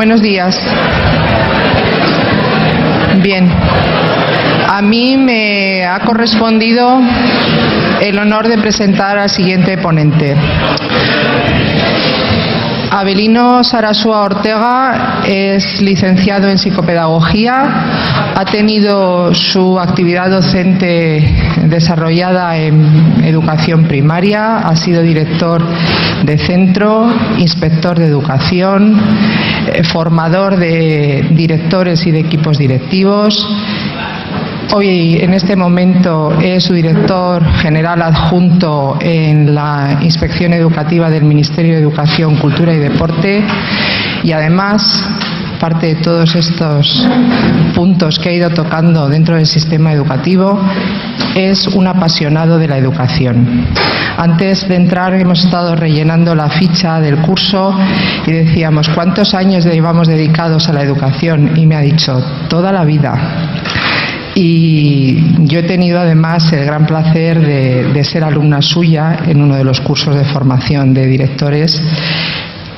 Buenos días. Bien. A mí me ha correspondido el honor de presentar al siguiente ponente. Avelino Sarasúa Ortega es licenciado en psicopedagogía, ha tenido su actividad docente desarrollada en educación primaria, ha sido director de centro, inspector de educación, formador de directores y de equipos directivos. Hoy, en este momento, es su director general adjunto en la Inspección Educativa del Ministerio de Educación, Cultura y Deporte y, además, parte de todos estos puntos que ha ido tocando dentro del sistema educativo, es un apasionado de la educación. Antes de entrar hemos estado rellenando la ficha del curso y decíamos, ¿cuántos años llevamos dedicados a la educación? Y me ha dicho, toda la vida. Y yo he tenido además el gran placer de ser alumna suya en uno de los cursos de formación de directores,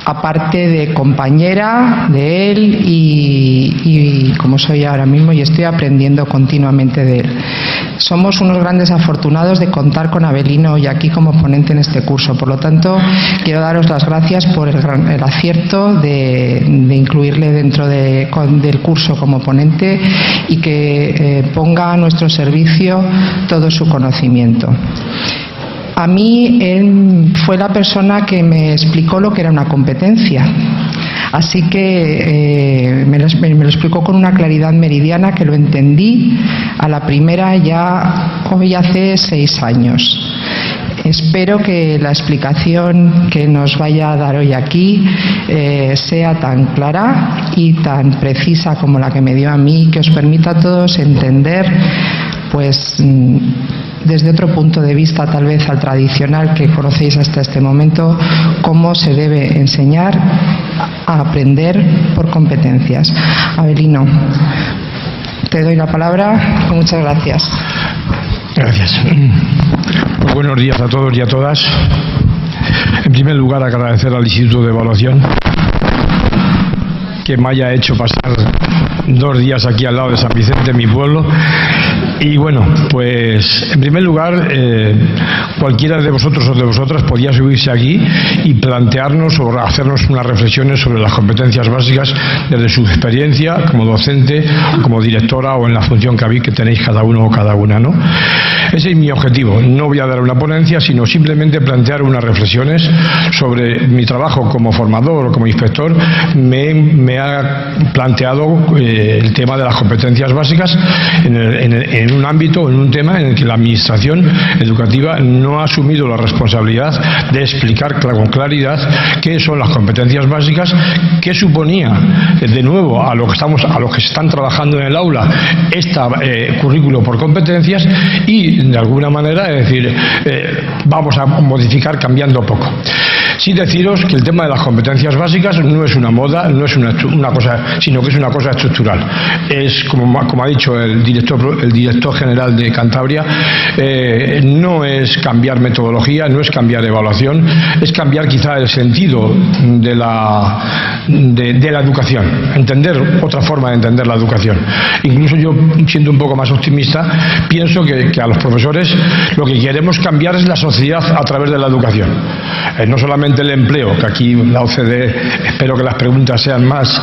aparte de compañera de él y como soy ahora mismo, y estoy aprendiendo continuamente de él. Somos unos grandes afortunados de contar con Avelino hoy aquí como ponente en este curso. Por lo tanto, quiero daros las gracias por el acierto de incluirle dentro del curso como ponente y que ponga a nuestro servicio todo su conocimiento. A mí él fue la persona que me explicó lo que era una competencia. Así que me lo explicó con una claridad meridiana que lo entendí a la primera ya hoy hace 6 años. Espero que la explicación que nos vaya a dar hoy aquí sea tan clara y tan precisa como la que me dio a mí, que os permita a todos entender, pues, desde otro punto de vista tal vez al tradicional que conocéis hasta este momento, cómo se debe enseñar a aprender por competencias. Avelino, te doy la palabra. Muchas gracias. Gracias. Pues buenos días a todos y a todas. En primer lugar, agradecer al Instituto de Evaluación que me haya hecho pasar 2 días aquí al lado de San Vicente, mi pueblo. Y bueno, pues en primer lugar, cualquiera de vosotros o de vosotras podía subirse aquí y plantearnos o hacernos unas reflexiones sobre las competencias básicas desde su experiencia como docente, como directora o en la función que tenéis cada uno o cada una, ¿no? Ese es mi objetivo. No voy a dar una ponencia, sino simplemente plantear unas reflexiones sobre mi trabajo como formador o como inspector. Me ha planteado el tema de las competencias básicas en un ámbito, en un tema en el que la administración educativa no ha asumido la responsabilidad de explicar con claridad qué son las competencias básicas, qué suponía, de nuevo, a los que están trabajando en el aula, currículo por competencias y, de alguna manera, es decir, vamos a modificar cambiando poco. Sí deciros que el tema de las competencias básicas no es una moda, no es una cosa, sino que es una cosa estructural. Es, como ha dicho el director general de Cantabria, no es cambiar metodología, no es cambiar evaluación, es cambiar quizá el sentido de la educación, entender otra forma de entender la educación. Incluso yo, siendo un poco más optimista, pienso que a los profesores lo que queremos cambiar es la sociedad a través de la educación. No solamente el empleo, que aquí la OCDE, espero que las preguntas sean más.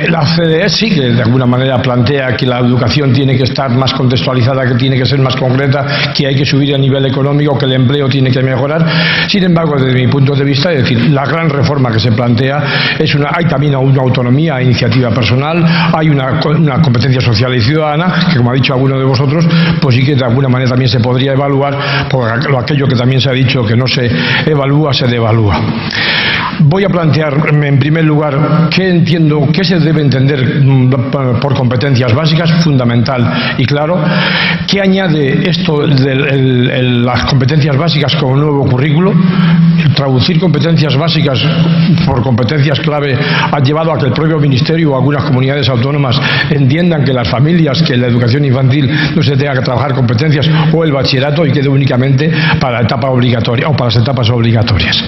La OCDE sí que de alguna manera plantea que la educación tiene que estar más contextualizada, que tiene que ser más concreta, que hay que subir a nivel económico, que el empleo tiene que mejorar. Sin embargo, desde mi punto de vista, es decir, la gran reforma que se plantea hay también una autonomía e iniciativa personal, hay una competencia social y ciudadana, que, como ha dicho alguno de vosotros, pues sí que de alguna manera también se podría evaluar, por aquello que también se ha dicho que no se evalúa, se devalúa. Voy a plantearme en primer lugar qué se debe entender por competencias básicas, fundamental y claro, qué añade esto de las competencias básicas como nuevo currículo. Traducir competencias básicas por competencias clave ha llevado a que el propio Ministerio o algunas comunidades autónomas entiendan que las familias, que la educación infantil no se tenga que trabajar competencias o el bachillerato y quede únicamente para la etapa obligatoria o para las etapas obligatorias.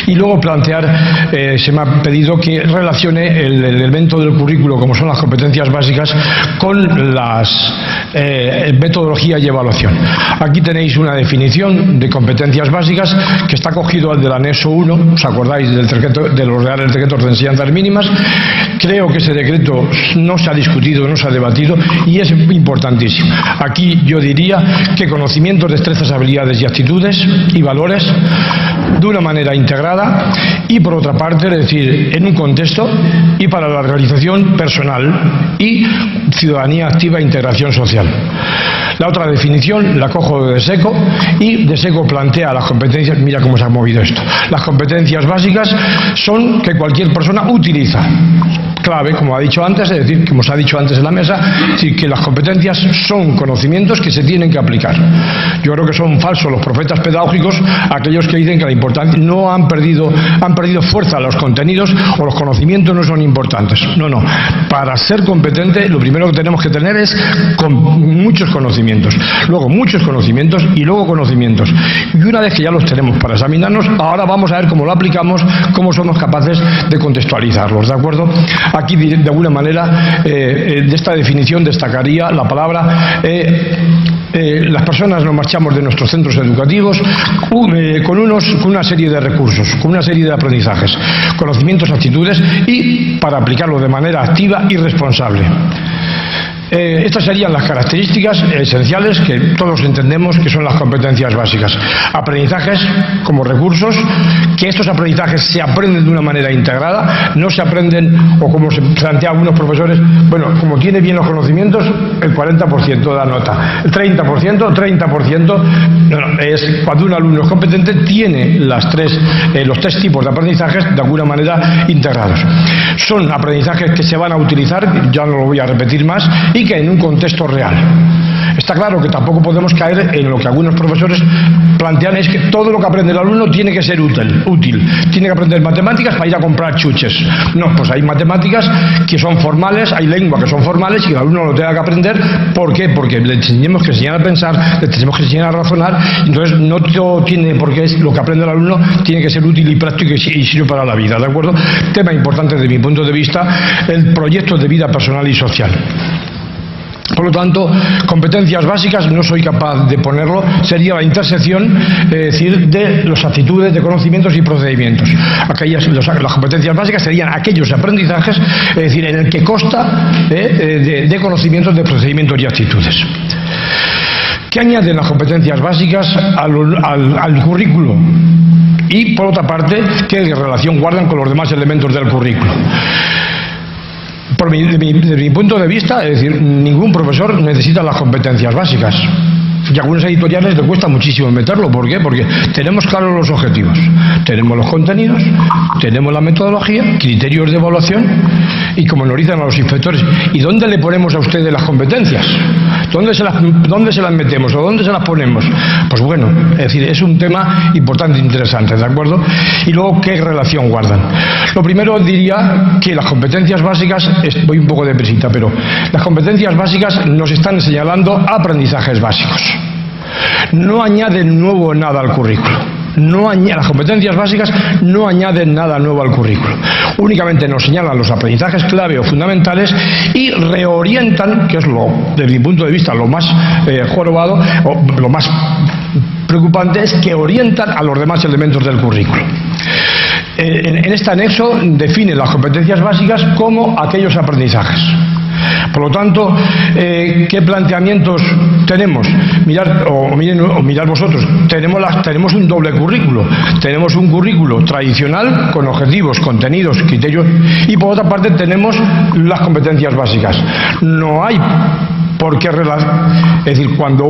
Y luego plantear plantear, se me ha pedido que relacione el elemento del currículo, como son las competencias básicas, con las metodología y evaluación. Aquí tenéis una definición de competencias básicas que está cogido del anexo 1, ¿os acordáis de los reales decretos de enseñanzas mínimas? Creo que ese decreto no se ha discutido, no se ha debatido y es importantísimo. Aquí yo diría que conocimientos, destrezas, habilidades y actitudes y valores de una manera integrada y por otra parte, es decir, en un contexto y para la realización personal y ciudadanía activa e integración social. La otra definición la cojo de SECO y de SECO plantea las competencias, mira cómo se ha movido esto, las competencias básicas son que cualquier persona utiliza. Clave, como ha dicho antes, es decir, como se ha dicho antes en la mesa, es decir, que las competencias son conocimientos que se tienen que aplicar. Yo creo que son falsos los profetas pedagógicos, aquellos que dicen que la importancia no han perdido fuerza los contenidos o los conocimientos no son importantes. No, no. Para ser competente, lo primero que tenemos que tener es muchos conocimientos. Luego muchos conocimientos y luego conocimientos. Y una vez que ya los tenemos para examinarnos, ahora vamos a ver cómo lo aplicamos, cómo somos capaces de contextualizarlos, ¿de acuerdo? Aquí, de alguna manera, de esta definición destacaría la palabra las personas nos marchamos de nuestros centros educativos con una serie de recursos, con una serie de aprendizajes, conocimientos, actitudes y para aplicarlo de manera activa y responsable. Estas serían las características esenciales que todos entendemos que son las competencias básicas. Aprendizajes como recursos, que estos aprendizajes se aprenden de una manera integrada, no se aprenden, o como se plantea algunos profesores, bueno, como tiene bien los conocimientos, el 40% da nota, el 30%, no, es cuando un alumno es competente, tiene los tres tipos de aprendizajes de alguna manera integrados. Son aprendizajes que se van a utilizar, ya no lo voy a repetir más, y que en un contexto real. Está claro que tampoco podemos caer en lo que algunos profesores plantean, es que todo lo que aprende el alumno tiene que ser útil. Tiene que aprender matemáticas para ir a comprar chuches. No, pues hay matemáticas que son formales, hay lengua que son formales y el alumno lo tenga que aprender. ¿Por qué? Porque le tenemos que enseñar a pensar, le tenemos que enseñar a razonar, entonces no todo tiene por qué lo que aprende el alumno tiene que ser útil y práctico y sirve para la vida, ¿de acuerdo? Tema importante desde mi punto de vista, el proyecto de vida personal y social. Por lo tanto, competencias básicas, no soy capaz de ponerlo, sería la intersección, es decir, de las actitudes, de conocimientos y procedimientos. Las competencias básicas serían aquellos aprendizajes, es decir, en el que consta de conocimientos, de procedimientos y actitudes. ¿Qué añaden las competencias básicas al currículo? Y, por otra parte, ¿qué relación guardan con los demás elementos del currículo? Desde mi punto de vista, es decir, ningún profesor necesita las competencias básicas. Y a algunos editoriales les cuesta muchísimo meterlo. ¿Por qué? Porque tenemos claros los objetivos, tenemos los contenidos, tenemos la metodología, criterios de evaluación y como nos dicen a los inspectores, ¿y dónde le ponemos a ustedes las competencias? ¿Dónde se las metemos o dónde se las ponemos? Pues bueno, es decir, es un tema importante e interesante, ¿de acuerdo? Y luego, ¿qué relación guardan? Lo primero diría que las competencias básicas, voy un poco deprisita, pero las competencias básicas nos están señalando aprendizajes básicos. No añaden nuevo nada al currículo. Las competencias básicas no añaden nada nuevo al currículo. Únicamente nos señalan los aprendizajes clave o fundamentales y reorientan, que es desde mi punto de vista lo más jorobado o lo más preocupante, es que orientan a los demás elementos del currículo. En este anexo definen las competencias básicas como aquellos aprendizajes. Por lo tanto, ¿qué planteamientos tenemos? Mirad vosotros, tenemos un doble currículo. Tenemos un currículo tradicional con objetivos, contenidos, criterios y por otra parte tenemos las competencias básicas. No hay por qué es decir, cuando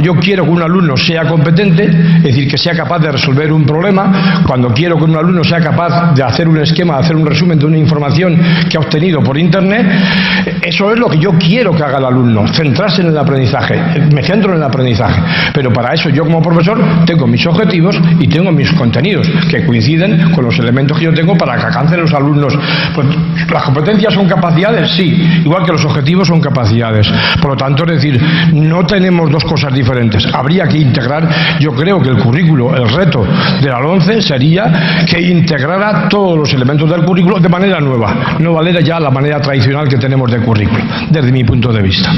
yo quiero que un alumno sea competente, es decir, que sea capaz de resolver un problema, cuando quiero que un alumno sea capaz de hacer un esquema, de hacer un resumen de una información que ha obtenido por internet, eso es lo que yo quiero que haga el alumno, centrarse en el aprendizaje, me centro en el aprendizaje, pero para eso yo como profesor tengo mis objetivos y tengo mis contenidos que coinciden con los elementos que yo tengo para que alcancen los alumnos. Pues, ¿las competencias son capacidades? Sí, igual que los objetivos son capacidades. unidades. Por lo tanto, es decir, no tenemos dos cosas diferentes. Habría que integrar, yo creo que el currículo, el reto de la LOMCE sería que integrara todos los elementos del currículo de manera nueva, no valiera ya la manera tradicional que tenemos de currículo, desde mi punto de vista.